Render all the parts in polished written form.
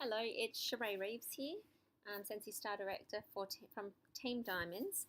Hello, it's Sheree Reeves here, Scentsy Star Director from Team Diamonds.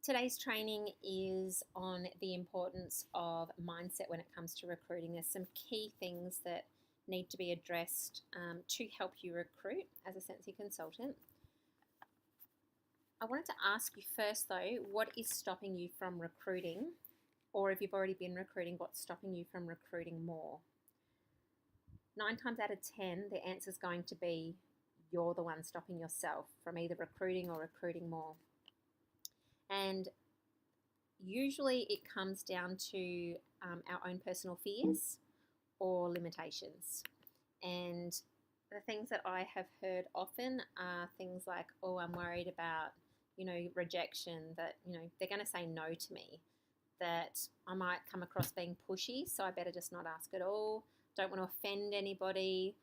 Today's training is on the importance of mindset when it comes to recruiting. There's some key things that need to be addressed to help you recruit as a Scentsy consultant. I wanted to ask you first though, what is stopping you from recruiting? Or if you've already been recruiting, what's stopping you from recruiting more? 9 times out of 10, the answer is going to be you're the one stopping yourself from either recruiting or recruiting more. And usually it comes down to our own personal fears or limitations. And the things that I have heard often are things like, oh, I'm worried about, rejection, that, they're going to say no to me, that I might come across being pushy, so I better just not ask at all. Don't want to offend anybody.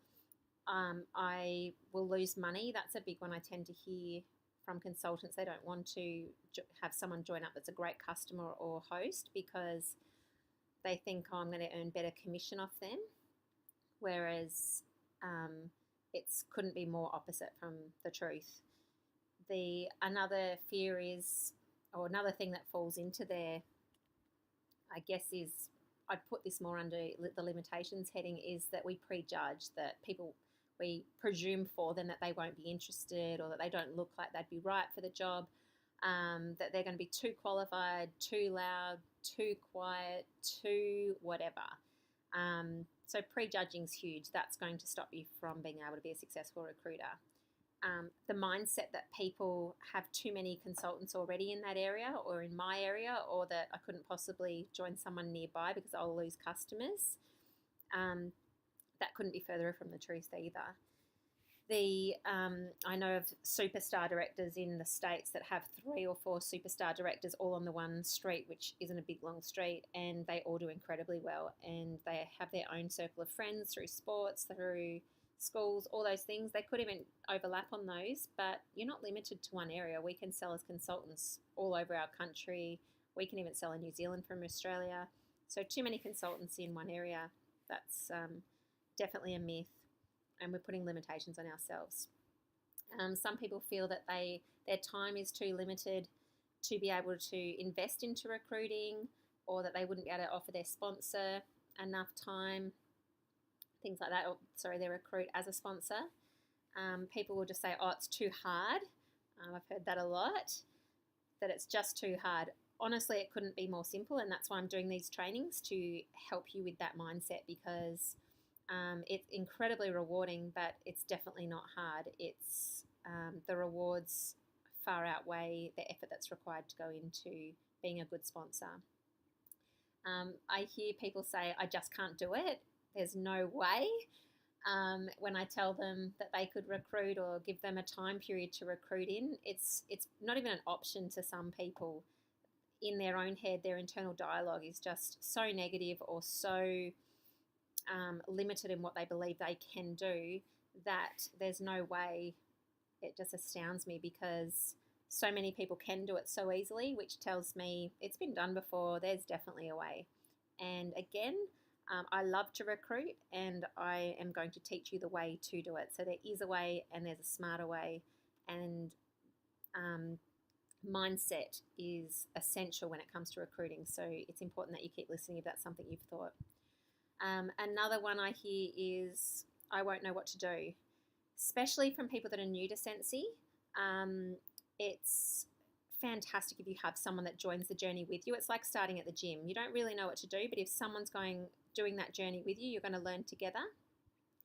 I will lose money. That's a big one I tend to hear from consultants. They don't want to have someone join up that's a great customer or host because they think, oh, I'm going to earn better commission off them. Whereas it couldn't be more opposite from the truth. Another fear is, or another thing that falls into there, I guess, is I'd put this more under the limitations heading, is that we prejudge that we presume for them that they won't be interested or that they don't look like they'd be right for the job, that they're going to be too qualified, too loud, too quiet, too whatever. So prejudging is huge. That's going to stop you from being able to be a successful recruiter. The mindset that people have too many consultants already in that area or in my area, or that I couldn't possibly join someone nearby because I'll lose customers, that couldn't be further from the truth either. I know of superstar directors in the States that have 3 or 4 superstar directors all on the one street, which isn't a big long street, and they all do incredibly well, and they have their own circle of friends through sports, through schools, all those things. They could even overlap on those, but you're not limited to one area. We can sell as consultants all over our country. We can even sell in New Zealand from Australia. So too many consultants in one area, that's definitely a myth, and we're putting limitations on ourselves. Some people feel that their time is too limited to be able to invest into recruiting, or that they wouldn't be able to offer their sponsor enough time, things like that, or they recruit as a sponsor. People will just say, oh, it's too hard. I've heard that a lot, that it's just too hard. Honestly, it couldn't be more simple, and that's why I'm doing these trainings, to help you with that mindset, because it's incredibly rewarding, but it's definitely not hard. It's the rewards far outweigh the effort that's required to go into being a good sponsor. I hear people say, I just can't do it. There's no way. When I tell them that they could recruit or give them a time period to recruit in, it's not even an option to some people. In their own head, their internal dialogue is just so negative or so limited in what they believe they can do, that there's no way. It just astounds me, because so many people can do it so easily, which tells me it's been done before. There's definitely a way. And again, I love to recruit, and I am going to teach you the way to do it. So there is a way, and there's a smarter way, and mindset is essential when it comes to recruiting. So it's important that you keep listening if that's something you've thought. Another one I hear is, I won't know what to do, especially from people that are new to Scentsy. It's fantastic if you have someone that joins the journey with you. It's like starting at the gym. You don't really know what to do, but if someone's doing that journey with you, you're going to learn together.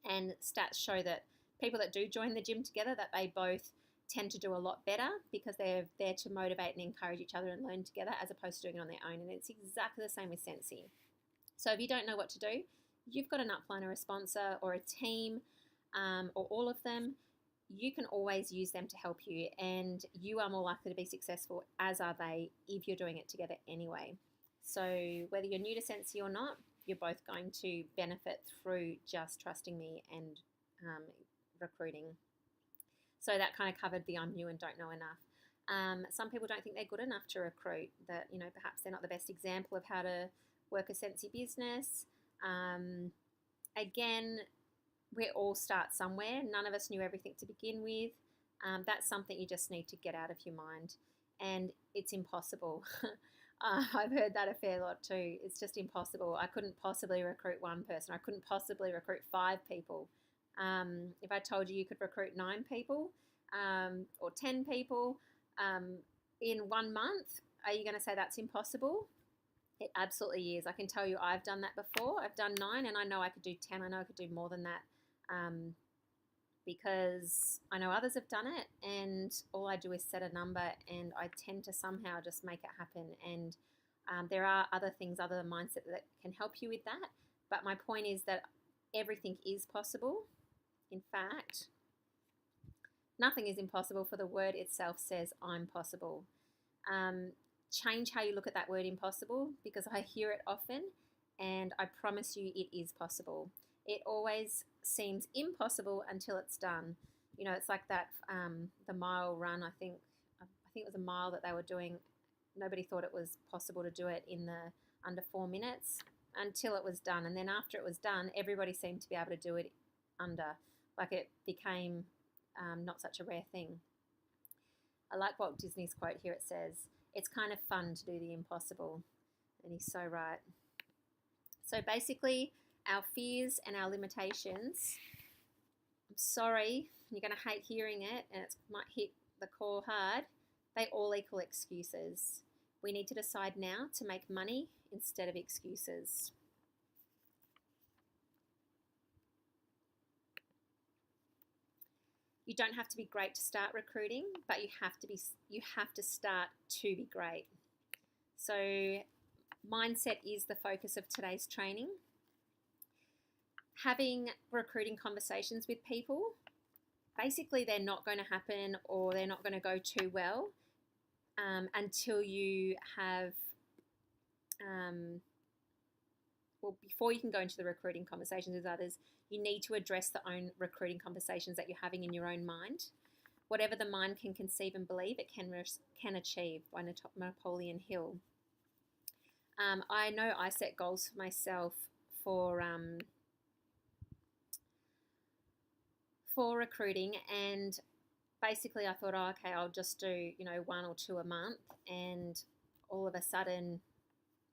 And stats show that people that do join the gym together, that they both tend to do a lot better, because they're there to motivate and encourage each other and learn together, as opposed to doing it on their own. And it's exactly the same with Scentsy. So if you don't know what to do, you've got an upline or a sponsor or a team, or all of them. You can always use them to help you, and you are more likely to be successful, as are they, if you're doing it together anyway. So whether you're new to Scentsy or not, you're both going to benefit through just trusting me and recruiting. So that kind of covered the I'm new and don't know enough. Some people don't think they're good enough to recruit, that, perhaps they're not the best example of how to work a Scentsy business. Again, we all start somewhere. None of us knew everything to begin with. That's something you just need to get out of your mind. And it's impossible. I've heard that a fair lot too. It's just impossible. I couldn't possibly recruit one person. I couldn't possibly recruit 5 people. If I told you you could recruit 9 people or 10 people in 1 month, are you going to say that's impossible? It absolutely is. I can tell you I've done that before. I've done 9 and I know I could do 10. I know I could do more than that because I know others have done it, and all I do is set a number and I tend to somehow just make it happen. And there are other things other than mindset that can help you with that. But my point is that everything is possible. In fact, nothing is impossible, for the word itself says, I'm possible. Change how you look at that word impossible, because I hear it often and I promise you it is possible. It always seems impossible until it's done. You know, it's like that, the mile run, I think it was a mile that they were doing. Nobody thought it was possible to do it in the under 4 minutes until it was done. And then after it was done, everybody seemed to be able to do it under, like it became not such a rare thing. I like Walt Disney's quote here. It says, it's kind of fun to do the impossible. And he's so right. So basically, our fears and our limitations, I'm sorry, you're going to hate hearing it, and it might hit the core hard, they all equal excuses. We need to decide now to make money instead of excuses. You don't have to be great to start recruiting, but you have to start to be great. So mindset is the focus of today's training. Having recruiting conversations with people, basically they're not going to happen or they're not going to go too well until you have, before you can go into the recruiting conversations with others, you need to address the own recruiting conversations that you're having in your own mind. Whatever the mind can conceive and believe, it can achieve, by Napoleon Hill. I know I set goals for myself for recruiting, and basically I thought, oh, okay, I'll just do 1 or 2 a month, and all of a sudden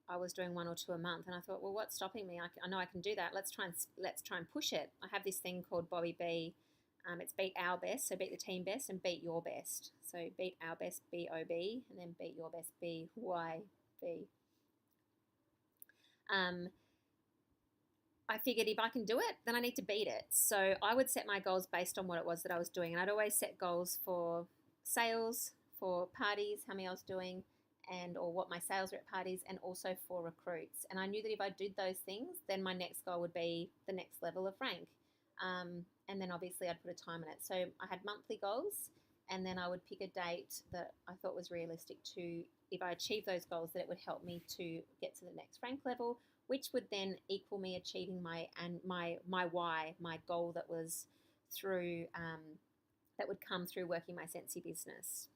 I was doing 1 or 2 a month, and I thought, well, what's stopping me? I know I can do that. Let's try and push it. I have this thing called Bobby B. It's beat our best, so beat the team best, and beat your best. So beat our best, BOB, and then beat your best, BYB. I figured if I can do it, then I need to beat it. So I would set my goals based on what it was that I was doing, and I'd always set goals for sales, for parties, how many I was doing, or what my sales were at parties, and also for recruits. And I knew that if I did those things, then my next goal would be the next level of rank. And then obviously I'd put a time on it. So I had monthly goals, and then I would pick a date that I thought was realistic to, if I achieved those goals, that it would help me to get to the next rank level, which would then equal me achieving my why, my goal that was through, that would come through working my Scentsy business.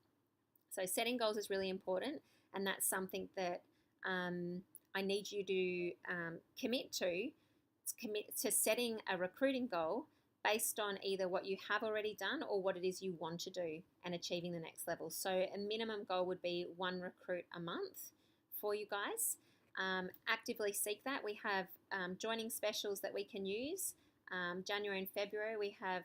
So setting goals is really important, and that's something that I need you to commit to. Commit to setting a recruiting goal based on either what you have already done or what it is you want to do, and achieving the next level. So a minimum goal would be 1 recruit a month for you guys. Actively seek that. We have joining specials that we can use. January and February, we've got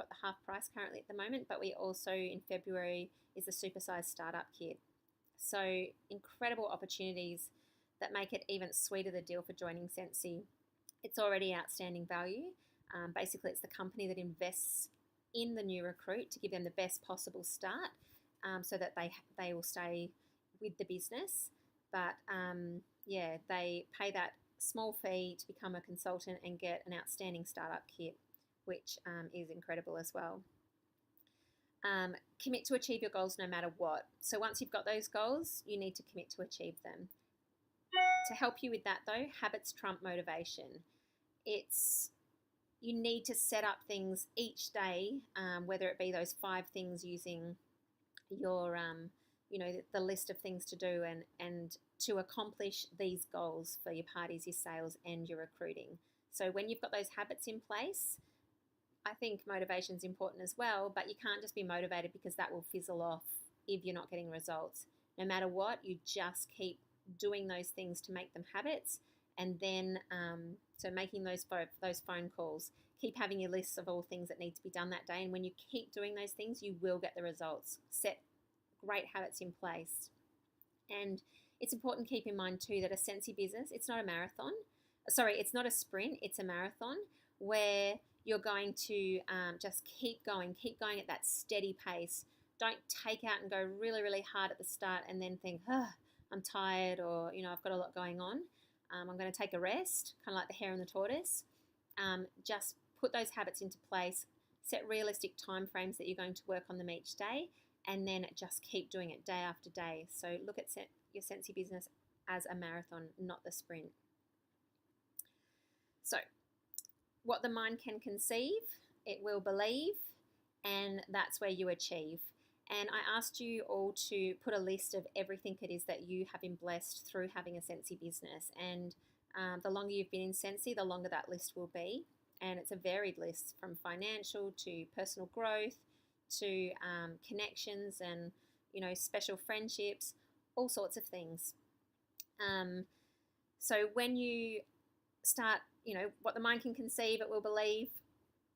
the half price currently at the moment, but we also in February is the supersized startup kit. So incredible opportunities that make it even sweeter, the deal for joining Scentsy. It's already outstanding value. Basically, it's the company that invests in the new recruit to give them the best possible start, so that they will stay with the business. But they pay that small fee to become a consultant and get an outstanding startup kit, which is incredible as well. Commit to achieve your goals no matter what. So once you've got those goals, you need to commit to achieve them. To help you with that though, habits trump motivation. You need to set up things each day, whether it be those 5 things using your the list of things to do and to accomplish these goals for your parties, your sales, and your recruiting. So when you've got those habits in place, I think motivation is important as well, but you can't just be motivated because that will fizzle off if you're not getting results. No matter what, you just keep doing those things to make them habits, and then so making those phone calls, keep having your lists of all things that need to be done that day, and when you keep doing those things, you will get the results. Set great habits in place. And it's important to keep in mind too that a Scentsy business, it's not a marathon. Sorry, it's not a sprint, it's a marathon where you're going to just keep going at that steady pace. Don't take out and go really, really hard at the start and then think, oh, I'm tired, or, I've got a lot going on. I'm going to take a rest, kind of like the hare and the tortoise. Just put those habits into place, set realistic time frames that you're going to work on them each day, and then just keep doing it day after day. So look at your Scentsy business as a marathon, not the sprint. So what the mind can conceive, it will believe, and that's where you achieve. And I asked you all to put a list of everything it is that you have been blessed through having a Scentsy business. And the longer you've been in Scentsy, the longer that list will be. And it's a varied list, from financial to personal growth to connections and, special friendships, all sorts of things. So when you start, what the mind can conceive, it will believe,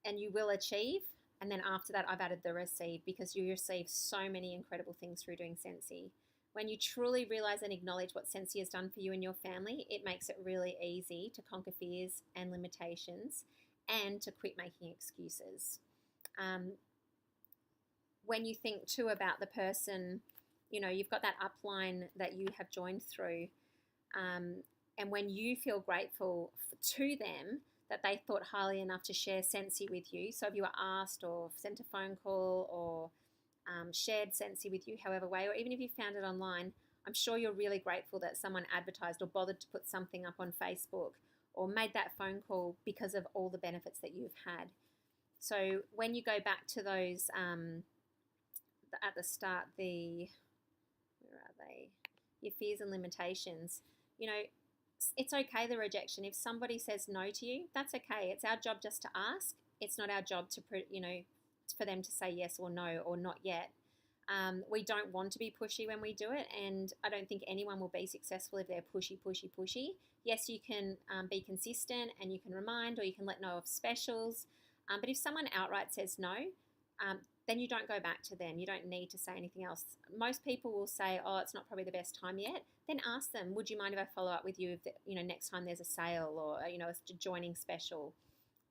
and you will achieve. And then after that, I've added the receive, because you receive so many incredible things through doing Scentsy. When you truly realize and acknowledge what Scentsy has done for you and your family, it makes it really easy to conquer fears and limitations and to quit making excuses. When you think too about the person, you've got that upline that you have joined through, and when you feel grateful to them that they thought highly enough to share Scentsy with you. So if you were asked or sent a phone call or shared Scentsy with you, however way, or even if you found it online, I'm sure you're really grateful that someone advertised or bothered to put something up on Facebook or made that phone call because of all the benefits that you've had. So when you go back to those, at the start, where are they? Your fears and limitations, it's okay, the rejection. If somebody says no to you, that's okay. It's our job just to ask. It's not our job to, for them to say yes or no or not yet. We don't want to be pushy when we do it, and I don't think anyone will be successful if they're pushy. Yes, you can be consistent and you can remind, or you can let know of specials. But if someone outright says no, then you don't go back to them. You don't need to say anything else. Most people will say, oh, it's not probably the best time yet. Then ask them, would you mind if I follow up with you if next time there's a sale or a joining special?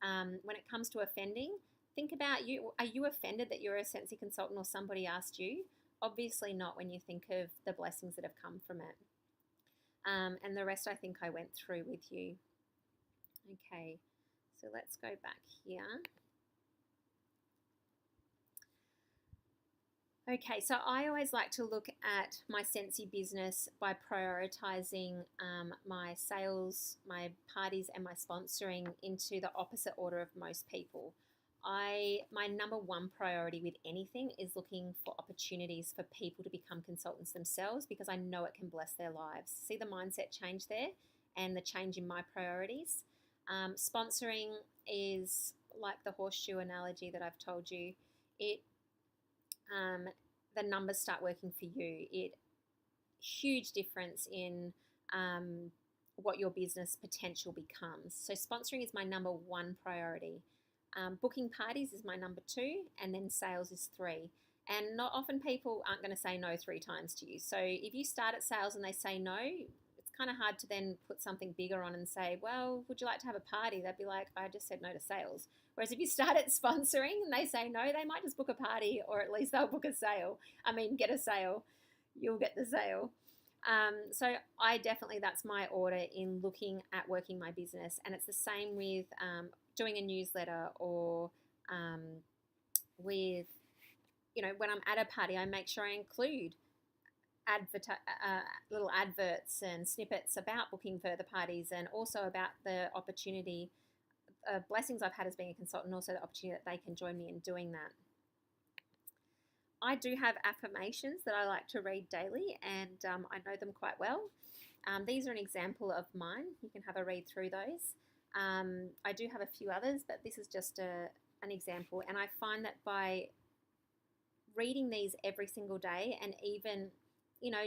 When it comes to offending, think about you. Are you offended that you're a Scentsy consultant or somebody asked you? Obviously not, when you think of the blessings that have come from it. And the rest I think I went through with you. Okay, so let's go back here. Okay, so I always like to look at my Scentsy business by prioritizing my sales, my parties, and my sponsoring into the opposite order of most people. My number one priority with anything is looking for opportunities for people to become consultants themselves, because I know it can bless their lives. See the mindset change there and the change in my priorities. Sponsoring is like the horseshoe analogy that I've told you. The numbers start working for you. Huge difference in what your business potential becomes. So sponsoring is my number one priority. Booking parties is my number two, and then sales is three. And not often people aren't going to say no 3 times to you. So if you start at sales and they say no, it's kind of hard to then put something bigger on and say, well, would you like to have a party? They'd be like, I just said no to sales. Whereas if you start at sponsoring and they say no, they might just book a party, or at least they'll book a sale. Get a sale. You'll get the sale. So that's my order in looking at working my business. And it's the same with doing a newsletter, or with, when I'm at a party, I make sure I include little adverts and snippets about booking further parties, and also about the opportunity, blessings I've had as being a consultant, also the opportunity that they can join me in doing that. I do have affirmations that I like to read daily, and I know them quite well. These are an example of mine. You can have a read through those. I do have a few others, but this is just an example. And I find that by reading these every single day, and even,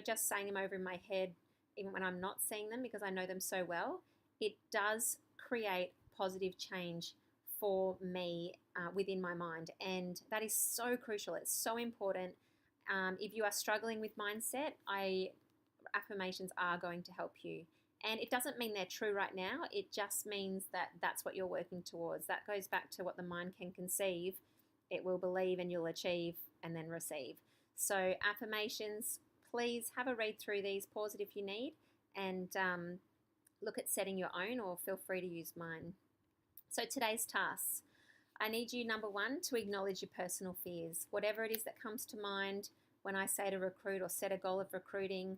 just saying them over in my head, even when I'm not seeing them because I know them so well, it does create positive change for me within my mind. And that is so crucial. It's so important. If you are struggling with mindset, affirmations are going to help you. And it doesn't mean they're true right now. It just means that that's what you're working towards. That goes back to what the mind can conceive, it will believe, and you'll achieve and then receive. So affirmations, please have a read through these, pause it if you need, and look at setting your own, or feel free to use mine. So today's tasks. I need you, number one, to acknowledge your personal fears. Whatever it is that comes to mind when I say to recruit or set a goal of recruiting,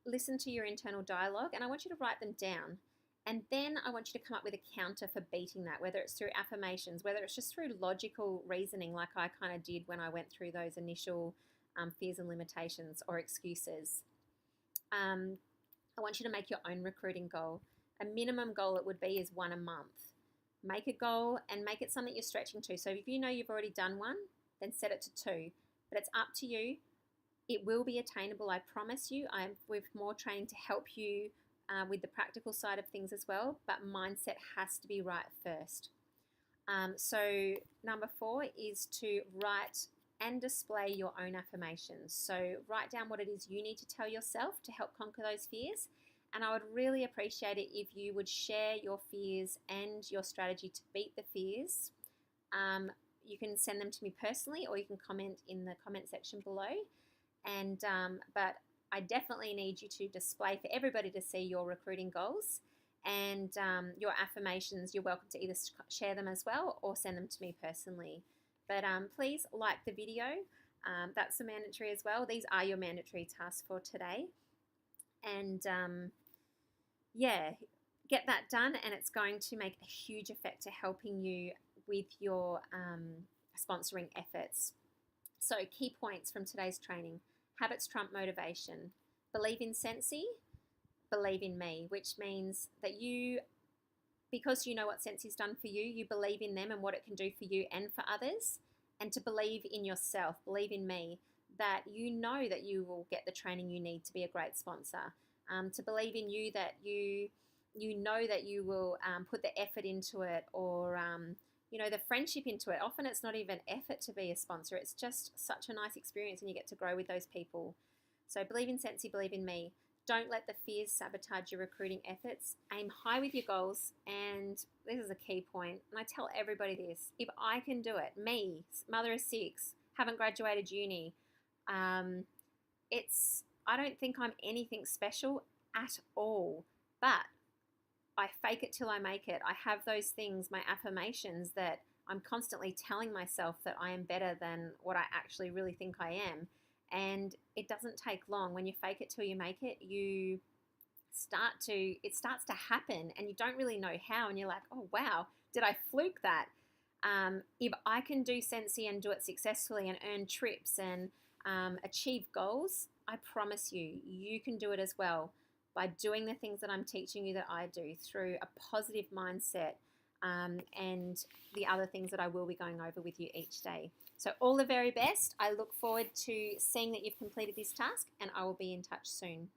listen to your internal dialogue, and I want you to write them down. And then I want you to come up with a counter for beating that, whether it's through affirmations, whether it's just through logical reasoning, like I kind of did when I went through those initial fears and limitations or excuses. I want you to make your own recruiting goal. A minimum goal it would be is 1 a month. Make a goal and make it something you're stretching to. So if you know you've already done 1, then set it to 2. But it's up to you. It will be attainable, I promise you. I'm with more training to help you with the practical side of things as well, but mindset has to be right first. So number 4 is to write and display your own affirmations. So write down what it is you need to tell yourself to help conquer those fears. And I would really appreciate it if you would share your fears and your strategy to beat the fears. You can send them to me personally, or you can comment in the comment section below. And but I definitely need you to display for everybody to see your recruiting goals and your affirmations. You're welcome to either share them as well or send them to me personally. But please like the video. That's a mandatory as well. These are your mandatory tasks for today. And yeah, get that done, and it's going to make a huge effect to helping you with your sponsoring efforts. So key points from today's training. Habits trump motivation. Believe in Scentsy, believe in me, which means that because you know what Scentsy's done for you, you believe in them and what it can do for you and for others. And to believe in yourself, believe in me, that you know that you will get the training you need to be a great sponsor. To believe in you, that you know that you will put the effort into it, or the friendship into it. Often it's not even effort to be a sponsor. It's just such a nice experience, and you get to grow with those people. So believe in Scentsy, believe in me. Don't let the fears sabotage your recruiting efforts. Aim high with your goals. And this is a key point, and I tell everybody this. If I can do it, me, mother of 6, haven't graduated uni, I don't think I'm anything special at all. But I fake it till I make it. I have those things, my affirmations, that I'm constantly telling myself that I am better than what I actually really think I am. And it doesn't take long. When you fake it till you make it, it starts to happen, and you don't really know how. And you're like, oh, wow, did I fluke that? If I can do Scentsy and do it successfully and earn trips and achieve goals, I promise you can do it as well, by doing the things that I'm teaching you that I do, through a positive mindset and the other things that I will be going over with you each day. So all the very best. I look forward to seeing that you've completed this task, and I will be in touch soon.